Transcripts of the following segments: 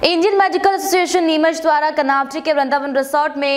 Indian medical association Neemuch द्वारा कनावटी के Vrindavan resort में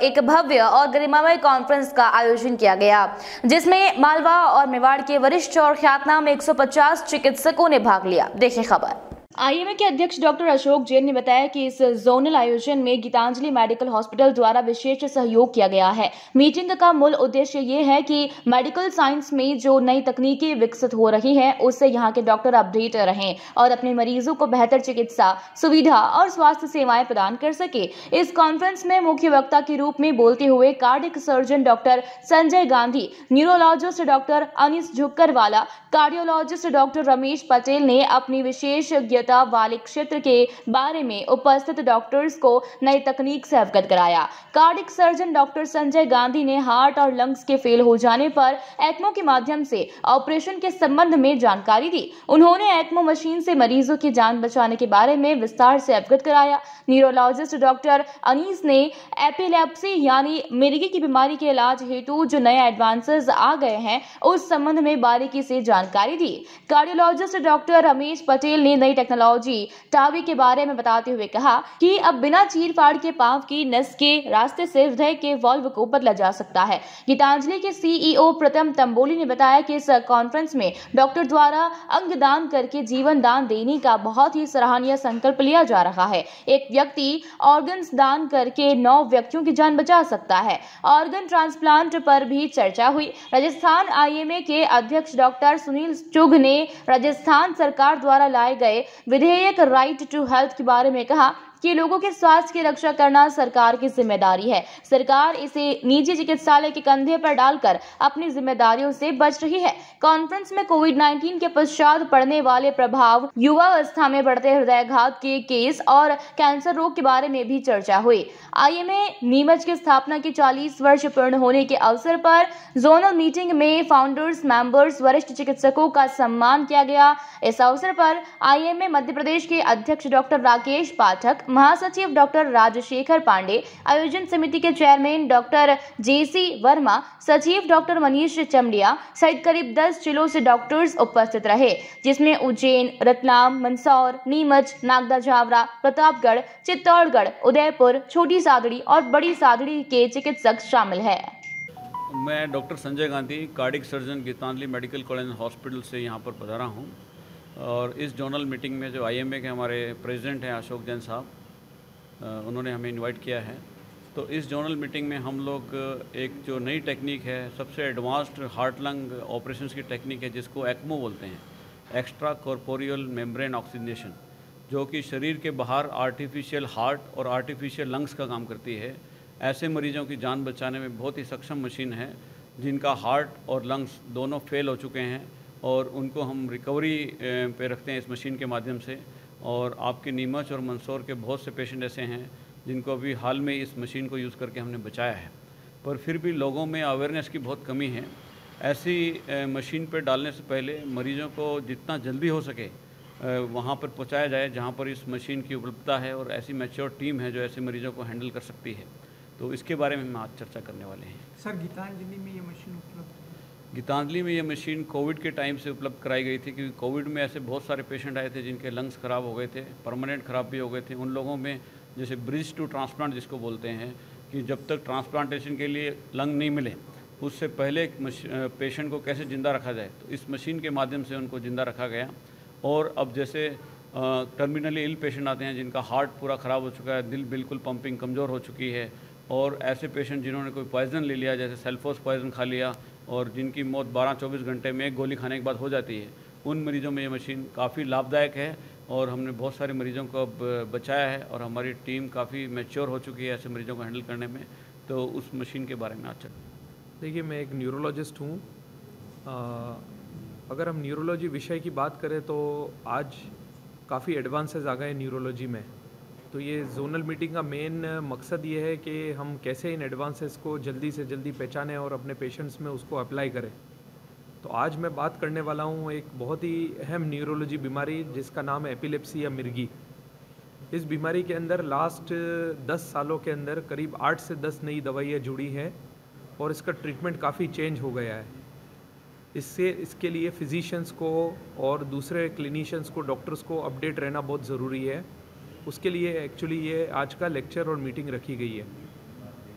एक भव्य और गरिमामय कॉन्फ्रेंस का आयोजन किया गया, जिसमें मालवा और मेवाड़ के वरिष्ठ और ख्यातनाम 150 चिकित्सकों ने भाग लिया। देखिए खबर। आईएमए के अध्यक्ष डॉक्टर अशोक जैन ने बताया कि इस जोनल आयोजन में गीतांजलि मेडिकल हॉस्पिटल द्वारा विशेष सहयोग किया गया है। मीटिंग का मूल उद्देश्य ये है कि मेडिकल साइंस में जो नई तकनीकें विकसित हो रही हैं, उससे यहाँ के डॉक्टर अपडेट रहें और अपने मरीजों को बेहतर चिकित्सा सुविधा और स्वास्थ्य सेवाएं प्रदान कर सके। इस कॉन्फ्रेंस में मुख्य वक्ता के रूप में बोलते हुए cardiac surgeon doctor Sanjay Gandhi, neurologist doctor Anees Jhukkarwala, cardiologist doctor Ramesh Patel ने अपनी विशेषज्ञता वाले क्षेत्र के बारे में उपस्थित डॉक्टर्स को नई तकनीक से अवगत कराया। Cardiac surgeon doctor Sanjay Gandhi ने हार्ट और लंग्स के फेल हो जाने पर एक्मो के माध्यम से ऑपरेशन के संबंध में जानकारी दी। उन्होंने एक्मो मशीन से मरीजों की जान बचाने के बारे में विस्तार से अवगत कराया। न्यूरोलॉजिस्ट डॉक्टर अनीस ने एपिलेप्सी यानी मिर्गी की बीमारी के इलाज हेतु जो नए एडवांसेस आ गए हैं, उस संबंध में बारीकी से जानकारी दी। कार्डियोलॉजिस्ट डॉक्टर रमेश पटेल ने नई टेक्नोलॉजी टावी के बारे में बताते हुए कहा कि अब बिना चीर फाड़ के पांव की नस के रास्ते से हृदय के वाल्व को बदला जा सकता है। गीतांजलि के सीईओ प्रथम तंबोली ने बताया कि इस कॉन्फ्रेंस में डॉक्टर द्वारा अंग दान करके जीवन दान देने का बहुत ही सराहनीय संकल्प लिया जा रहा है। एक व्यक्ति ऑर्गन्स दान करके 9 व्यक्तियों की जान बचा सकता है। ऑर्गन ट्रांसप्लांट पर भी चर्चा हुई। राजस्थान आईएमए के अध्यक्ष डॉक्टर सुनील चुघ ने राजस्थान सरकार द्वारा लाए गए विधेयक राइट टू हेल्थ के बारे में कहा कि लोगों के स्वास्थ्य की रक्षा करना सरकार की जिम्मेदारी है। सरकार इसे निजी चिकित्सालय के कंधे पर डालकर अपनी जिम्मेदारियों से बच रही है। कॉन्फ्रेंस में कोविड-19 के पश्चात पड़ने वाले प्रभाव, युवावस्था में बढ़ते हृदयाघात के केस और कैंसर रोग के बारे में भी चर्चा हुई। आईएमए नीमच की स्थापना के 40 वर्ष पूर्ण होने के अवसर पर जोनल मीटिंग में फाउंडर्स, मेंबर्स, वरिष्ठ चिकित्सकों का सम्मान किया गया। इस अवसर पर आईएमए मध्य प्रदेश के अध्यक्ष डॉक्टर राकेश पाठक, महासचिव डॉक्टर राजशेखर पांडे, आयोजन समिति के चेयरमैन डॉक्टर जेसी वर्मा, सचिव डॉक्टर मनीष चमड़िया सहित करीब 10 जिलों से डॉक्टर्स उपस्थित रहे, जिसमें उज्जैन, रतलाम, मंदसौर, नीमच, नागदा झावरा, प्रतापगढ़, चित्तौड़गढ़, उदयपुर, छोटी सादड़ी और बड़ी सादड़ी के चिकित्सक शामिल है। मैं doctor Sanjay Gandhi, cardiac surgeon, Gitanjali medical college hospital से यहाँ पर पधारा हूँ और इस जोनल मीटिंग में जो आईएमए के हमारे प्रेसिडेंट हैं अशोक जैन साहब, उन्होंने हमें इनवाइट किया है। तो इस जोनल मीटिंग में हम लोग एक जो नई टेक्निक है, सबसे एडवांस्ड हार्ट लंग ऑपरेशंस की टेक्निक है, जिसको एक्मो बोलते हैं, एक्स्ट्रा कॉर्पोरियल मेम्ब्रेन ऑक्सीजनेशन, जो कि शरीर के बाहर आर्टिफिशियल हार्ट और आर्टिफिशियल लंग्स का काम करती है। ऐसे मरीजों की जान बचाने में बहुत ही सक्षम मशीन है, जिनका हार्ट और लंग्स दोनों फेल हो चुके हैं और उनको हम रिकवरी पे रखते हैं इस मशीन के माध्यम से। और आपके नीमच और मंदसौर के बहुत से पेशेंट ऐसे हैं जिनको अभी हाल में इस मशीन को यूज़ करके हमने बचाया है, पर फिर भी लोगों में अवेयरनेस की बहुत कमी है। ऐसी मशीन पर डालने से पहले मरीजों को जितना जल्दी हो सके वहाँ पर पहुँचाया जाए जहाँ पर इस मशीन की उपलब्धता है और ऐसी मैच्योर टीम है जो ऐसे मरीजों को हैंडल कर सकती है। तो इसके बारे में हम आज चर्चा करने वाले हैं। सर, गीतांजलि में ये मशीन उपलब्ध है? गीतांजलि में ये मशीन कोविड के टाइम से उपलब्ध कराई गई थी, क्योंकि कोविड में ऐसे बहुत सारे पेशेंट आए थे जिनके लंग्स ख़राब हो गए थे, परमानेंट ख़राब भी हो गए थे। उन लोगों में जैसे ब्रिज टू ट्रांसप्लांट जिसको बोलते हैं, कि जब तक ट्रांसप्लांटेशन के लिए लंग नहीं मिले उससे पहले पेशेंट को कैसे ज़िंदा रखा जाए, तो इस मशीन के माध्यम से उनको ज़िंदा रखा गया। और अब जैसे टर्मिनली इल पेशेंट आते हैं जिनका हार्ट पूरा ख़राब हो चुका है, दिल बिल्कुल पंपिंग कमज़ोर हो चुकी है, और ऐसे पेशेंट जिन्होंने कोई पॉइज़न ले लिया, जैसे सेल्फोस पॉइज़न खा लिया और जिनकी मौत 12-24 घंटे में एक गोली खाने के बाद हो जाती है, उन मरीजों में ये मशीन काफ़ी लाभदायक है और हमने बहुत सारे मरीजों को अब बचाया है और हमारी टीम काफ़ी मैच्योर हो चुकी है ऐसे मरीजों को हैंडल करने में। तो उस मशीन के बारे में आज देखिए, मैं एक न्यूरोलॉजिस्ट हूँ। अगर हम न्यूरोलॉजी विषय की बात करें तो आज काफ़ी एडवांसेस आ गए न्यूरोलॉजी में। तो ये जोनल मीटिंग का मेन मकसद ये है कि हम कैसे इन एडवांसेस को जल्दी से जल्दी पहचानें और अपने पेशेंट्स में उसको अप्लाई करें। तो आज मैं बात करने वाला हूँ एक बहुत ही अहम न्यूरोलॉजी बीमारी जिसका नाम है एपिलेप्सी या मिर्गी। इस बीमारी के अंदर लास्ट 10 सालों के अंदर करीब 8 से 10 नई दवाइयाँ जुड़ी हैं और इसका ट्रीटमेंट काफ़ी चेंज हो गया है। इसके लिए फिजिशियंस को और दूसरे क्लिनिशियंस को, डॉक्टर्स को अपडेट रहना बहुत ज़रूरी है। उसके लिए एक्चुअली ये आज का लेक्चर और मीटिंग रखी गई है।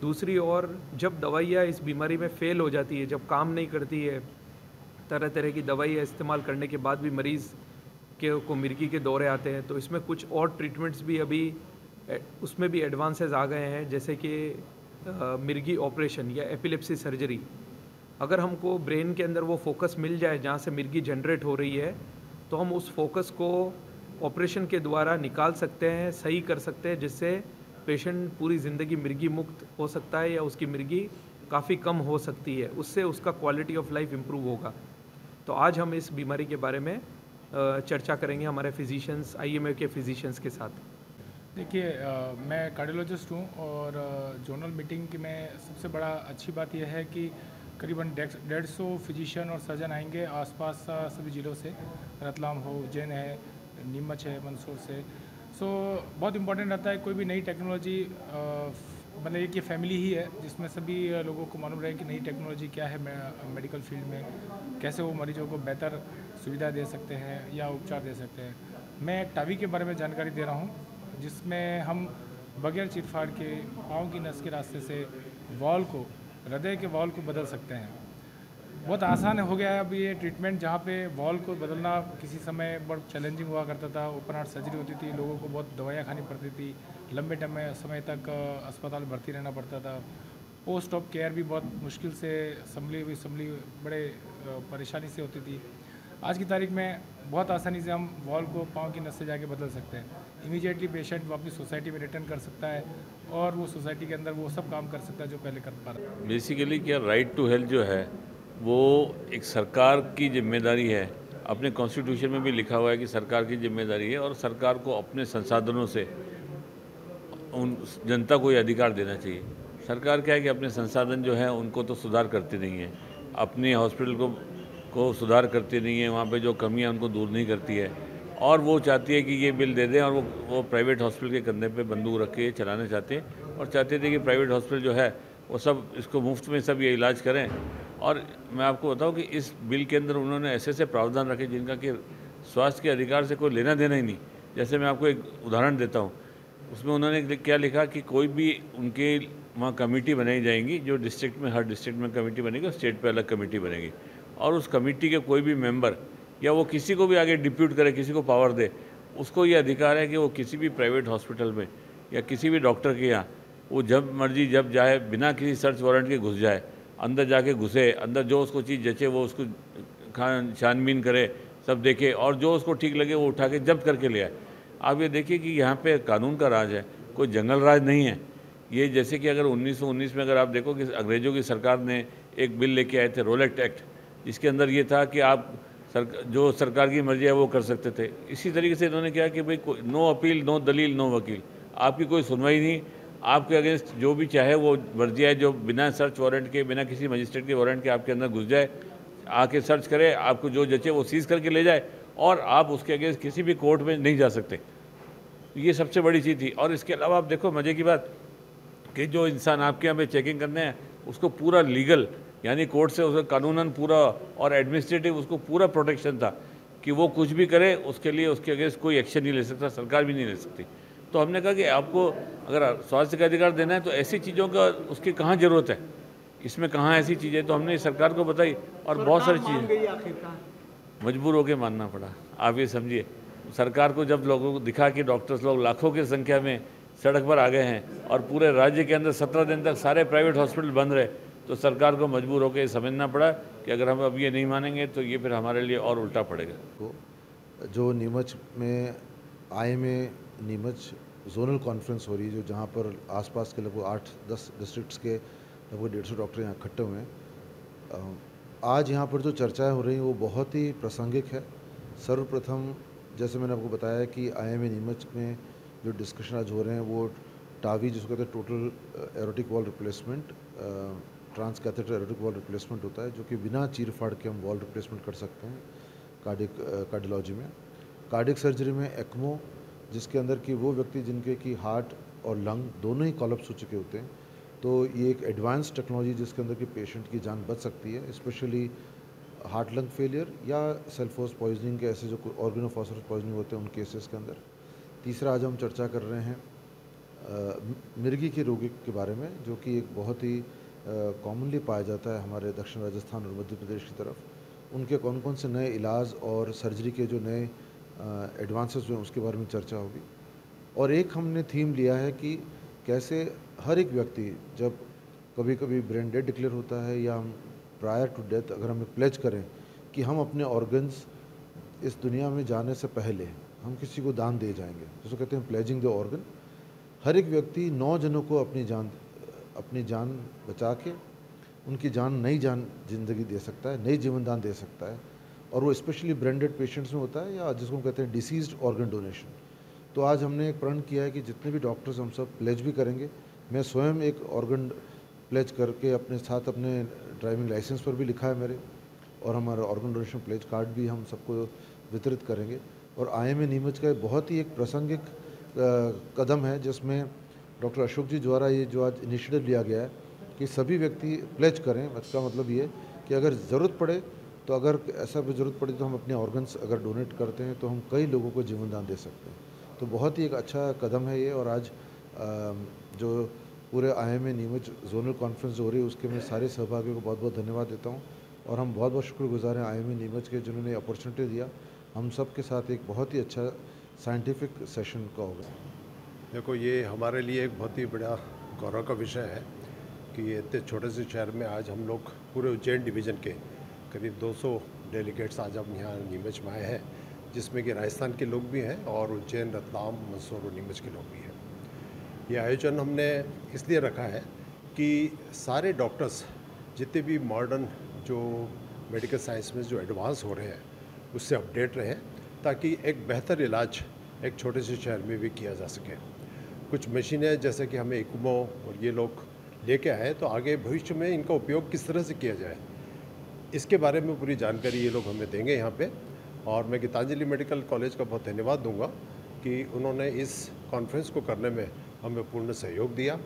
दूसरी ओर जब दवाइयाँ इस बीमारी में फ़ेल हो जाती है, जब काम नहीं करती है, तरह तरह की दवाइयाँ इस्तेमाल करने के बाद भी मरीज़ को मिर्गी के दौरे आते हैं, तो इसमें कुछ और ट्रीटमेंट्स भी अभी उसमें भी एडवांसेस आ गए हैं, जैसे कि मिर्गी ऑपरेशन या एपिलेप्सी सर्जरी। अगर हमको ब्रेन के अंदर वो फोकस मिल जाए जहाँ से मिर्गी जनरेट हो रही है, तो हम उस फोकस को ऑपरेशन के द्वारा निकाल सकते हैं, सही कर सकते हैं, जिससे पेशेंट पूरी ज़िंदगी मिर्गी मुक्त हो सकता है या उसकी मिर्गी काफ़ी कम हो सकती है, उससे उसका क्वालिटी ऑफ लाइफ इम्प्रूव होगा। तो आज हम इस बीमारी के बारे में चर्चा करेंगे हमारे फिजिशियंस, IMA के फिजिशियंस के साथ। देखिए, मैं कार्डियोलॉजिस्ट हूँ और जोनल मीटिंग में सबसे बड़ा अच्छी बात यह है कि करीबन 150 फिजिशियन और सर्जन आएंगे आसपास सभी ज़िलों से, रतलाम हो, उज्जैन है, नीमच है, मंदसौर से। सो बहुत इम्पोर्टेंट रहता है कोई भी नई टेक्नोलॉजी, मतलब एक ये फैमिली ही है जिसमें सभी लोगों को मालूम रहे कि नई टेक्नोलॉजी क्या है मेडिकल फील्ड में, कैसे वो मरीजों को बेहतर सुविधा दे सकते हैं या उपचार दे सकते हैं। मैं टावी के बारे में जानकारी दे रहा हूँ, जिसमें हम बगैर चीरफाड़ के पाँव की नस के रास्ते से वॉल को, हृदय के वॉल को बदल सकते हैं। बहुत आसान हो गया है अब ये ट्रीटमेंट, जहाँ पे वॉल को बदलना किसी समय बहुत चैलेंजिंग हुआ करता था। ओपन हार्ट सर्जरी होती थी, लोगों को बहुत दवाइयाँ खानी पड़ती थी, लंबे समय तक अस्पताल भर्ती रहना पड़ता था। पोस्ट ऑप केयर भी बहुत मुश्किल से संभली बड़े परेशानी से होती थी। आज की तारीख में बहुत आसानी से हम वॉल को पाँव की नस से जाके बदल सकते हैं। इमीडिएटली पेशेंट वो अपनी सोसाइटी में रिटर्न कर सकता है और वो सोसाइटी के अंदर वो सब काम कर सकता है जो पहले कर पा रहा था। बेसिकली क्या राइट टू हेल्थ जो है वो एक सरकार की जिम्मेदारी है। अपने कॉन्स्टिट्यूशन में भी लिखा हुआ है कि सरकार की जिम्मेदारी है और सरकार को अपने संसाधनों से उन जनता को ये अधिकार देना चाहिए। सरकार क्या है कि अपने संसाधन जो है उनको तो सुधार करती नहीं है, अपने हॉस्पिटल को सुधार करती नहीं है, वहाँ पे जो कमियाँ उनको दूर नहीं करती है, और वो चाहती है कि ये बिल दे दें और वो प्राइवेट हॉस्पिटल के कंधे पे बंदूक रख के चलाना चाहते हैं और चाहते थे कि प्राइवेट हॉस्पिटल जो है वो सब इसको मुफ्त में सब ये इलाज करें। और मैं आपको बताऊं कि इस बिल के अंदर उन्होंने ऐसे प्रावधान रखे जिनका कि स्वास्थ्य के अधिकार से कोई लेना देना ही नहीं। जैसे मैं आपको एक उदाहरण देता हूँ, उसमें उन्होंने क्या लिखा कि कोई भी उनके वहाँ कमेटी बनाई जाएंगी, जो डिस्ट्रिक्ट में, हर डिस्ट्रिक्ट में कमेटी बनेगी और स्टेट पे अलग कमेटी बनेगी, और उस कमेटी के कोई भी मेंबर या वो किसी को भी आगे डिप्यूट करे, किसी को पावर दे, उसको ये अधिकार है कि वो किसी भी प्राइवेट हॉस्पिटल में या किसी भी डॉक्टर के यहाँ वो जब मर्जी जब जाए बिना किसी सर्च वारंट के घुस जाए, अंदर जाके घुसे, अंदर जो उसको चीज़ जचे वो उसको छानबीन करे, सब देखे, और जो उसको ठीक लगे वो उठा के जब्त करके ले आए। आप ये देखिए कि यहाँ पे कानून का राज है, कोई जंगल राज नहीं है। ये जैसे कि अगर 1919 में अगर आप देखो कि अंग्रेज़ों की सरकार ने एक बिल लेके आए थे, रोलेट एक्ट, जिसके अंदर ये था कि आप जो सरकार की मर्जी है वो कर सकते थे। इसी तरीके से इन्होंने किया कि भाई नो अपील, नो दलील, नो वकील, आपकी कोई सुनवाई नहीं, आपके अगेंस्ट जो भी चाहे वो मर्जी है, जो बिना सर्च वारंट के, बिना किसी मजिस्ट्रेट के वारंट के आपके अंदर घुस जाए, आके सर्च करे, आपको जो जचे वो सीज करके ले जाए, और आप उसके अगेंस्ट किसी भी कोर्ट में नहीं जा सकते। ये सबसे बड़ी चीज़ थी। और इसके अलावा आप देखो मज़े की बात कि जो इंसान आपके यहाँ पे चेकिंग करने हैं उसको पूरा लीगल, यानी कोर्ट से उसका कानूनन पूरा, और एडमिनिस्ट्रेटिव उसको पूरा प्रोटेक्शन था कि वो कुछ भी करे उसके लिए उसके अगेंस्ट कोई एक्शन नहीं ले सकता, सरकार भी नहीं ले सकती। तो हमने कहा कि आपको अगर स्वास्थ्य का अधिकार देना है तो ऐसी चीज़ों का उसकी कहाँ ज़रूरत है, इसमें कहाँ ऐसी चीज़ें, तो हमने सरकार को बताई और बहुत सारी चीज़ें मजबूर होकर मानना पड़ा। आप ये समझिए, सरकार को जब लोगों को दिखा कि डॉक्टर्स लोग लाखों की संख्या में सड़क पर आ गए हैं और पूरे राज्य के अंदर 17 दिन तक सारे प्राइवेट हॉस्पिटल बंद रहे, तो सरकार को मजबूर होकर ये समझना पड़ा कि अगर हम अब ये नहीं मानेंगे तो ये फिर हमारे लिए और उल्टा पड़ेगा। जो नीमच में IMA नीमच जोनल कॉन्फ्रेंस हो रही है, जो जहाँ पर आसपास के लगभग 8-10 डिस्ट्रिक्ट्स के लगभग 150 डॉक्टर यहाँ इकट्ठे हुए हैं। आज यहाँ पर जो चर्चाएं हो रही हैं वो बहुत ही प्रासंगिक है। सर्वप्रथम जैसे मैंने आपको बताया कि IMA नीमच में जो डिस्कशन आज हो रहे हैं वो टावी, जिसको कहते हैं total aortic valve replacement, transcatheter aortic valve replacement होता है, जो कि बिना चीर फाड़ के हम वॉल रिप्लेसमेंट कर सकते हैं कार्डियोलॉजी में। कार्डियक सर्जरी में ECMO, जिसके अंदर कि वो व्यक्ति जिनके कि हार्ट और लंग दोनों ही कॉलप्स हो चुके होते हैं, तो ये एक एडवांस टेक्नोलॉजी जिसके अंदर कि पेशेंट की जान बच सकती है, स्पेशली हार्ट लंग फेलियर या सेल्फोस पॉइजनिंग के ऐसे जो ऑर्गेनोफॉस्फोरस पॉइजनिंग होते हैं उन केसेस के अंदर। तीसरा आज हम चर्चा कर रहे हैं मिर्गी के रोगी के बारे में, जो कि एक बहुत ही कॉमनली पाया जाता है हमारे दक्षिण राजस्थान और मध्य प्रदेश की तरफ। उनके कौन कौन से नए इलाज और सर्जरी के जो नए एडवांसेस हुए उसके बारे में चर्चा होगी। और एक हमने थीम लिया है कि कैसे हर एक व्यक्ति जब कभी कभी ब्रेन डेड डिक्लेयर होता है या हम प्रायर टू डेथ अगर हमें प्लेज करें कि हम अपने ऑर्गन्स इस दुनिया में जाने से पहले हम किसी को दान दे जाएंगे, जिसको कहते हैं प्लेजिंग द ऑर्गन। हर एक व्यक्ति 9 जनों को अपनी जान बचा के उनकी नई जिंदगी दे सकता है, नई जीवन दान दे सकता है। और वो स्पेशली ब्रेन डेड पेशेंट्स में होता है या जिसको कहते हैं डिसीज्ड ऑर्गन डोनेशन। तो आज हमने एक प्रण किया है कि जितने भी डॉक्टर्स हम सब प्लेज भी करेंगे। मैं स्वयं एक ऑर्गन प्लेज करके अपने साथ अपने ड्राइविंग लाइसेंस पर भी लिखा है मेरे, और हमारा ऑर्गन डोनेशन प्लेज कार्ड भी हम सबको वितरित करेंगे। और IMA नीमच का बहुत ही एक प्रासंगिक कदम है जिसमें डॉक्टर अशोक जी द्वारा ये जो आज इनिशिएटिव लिया गया है कि सभी व्यक्ति प्लेज करें। इसका मतलब ये कि अगर ज़रूरत पड़े तो अगर ऐसा भी ज़रूरत पड़े तो हम अपने ऑर्गन्स अगर डोनेट करते हैं तो हम कई लोगों को जीवन दान दे सकते हैं। तो बहुत ही एक अच्छा कदम है ये। और आज जो पूरे IMA नीमच जोनल कॉन्फ्रेंस जो हो रही है उसके मैं सारे सहभागियों को बहुत बहुत धन्यवाद देता हूँ। और हम बहुत बहुत शुक्रगुजार हैं IMA नीमच के जिन्होंने अपॉर्चुनिटी दिया। हम सब के साथ एक बहुत ही अच्छा साइंटिफिक सेशन का होगा। देखो, ये हमारे लिए एक बहुत ही बड़ा गौरव का विषय है कि इतने छोटे से शहर में आज हम लोग पूरे उज्जैन डिवीज़न के करीब 200 डेलीगेट्स आज हम यहाँ नीमच में आए हैं, जिसमें कि राजस्थान के लोग भी हैं और उज्जैन, रतलाम, मंदसौर और नीमच के लोग भी हैं। ये आयोजन हमने इसलिए रखा है कि सारे डॉक्टर्स जितने भी मॉडर्न जो मेडिकल साइंस में जो एडवांस हो रहे हैं उससे अपडेट रहें, ताकि एक बेहतर इलाज एक छोटे से शहर में भी किया जा सके। कुछ मशीनें जैसे कि हमें इक्मो और ये लोग लेके आए, तो आगे भविष्य में इनका उपयोग किस तरह से किया जाए इसके बारे में पूरी जानकारी ये लोग हमें देंगे यहाँ पे। और मैं गीतांजलि मेडिकल कॉलेज का बहुत धन्यवाद दूंगा कि उन्होंने इस कॉन्फ्रेंस को करने में हमें पूर्ण सहयोग दिया।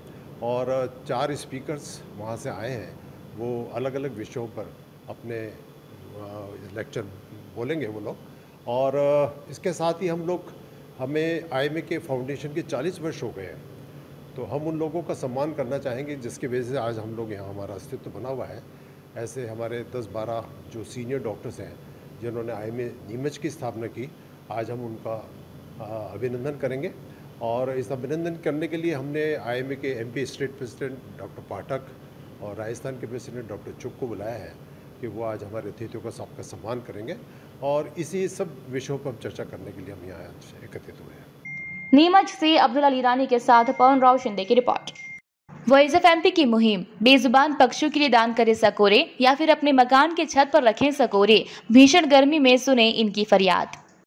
और 4 स्पीकर्स वहाँ से आए हैं, वो अलग अलग विषयों पर अपने लेक्चर बोलेंगे वो लोग। और इसके साथ ही हमें IMA के फाउंडेशन के 40 वर्ष हो गए हैं, तो हम उन लोगों का सम्मान करना चाहेंगे जिसकी वजह से आज हम लोग यहाँ हमारा अस्तित्व बना हुआ है। ऐसे हमारे 10-12 जो सीनियर डॉक्टर्स हैं जिन्होंने IMA नीमच की स्थापना की, आज हम उनका अभिनंदन करेंगे। और इस अभिनंदन करने के लिए हमने IMA के MP स्टेट प्रेसिडेंट डॉक्टर पाठक और राजस्थान के प्रेसिडेंट डॉक्टर चुग को बुलाया है कि वो आज हमारे अतिथियों का सबका सम्मान करेंगे। और इसी सब विषयों पर चर्चा करने के लिए हम यहाँ एकत्रित हुए हैं। नीमच से अब्दुल अली रानी के साथ पवन राव शिंदे की रिपोर्ट। वॉइस ऑफ MP की मुहिम। बेजुबान पक्षियों के लिए दान करें सकोरे या फिर अपने मकान के छत पर रखें सकोरे। भीषण गर्मी में सुने इनकी फरियाद।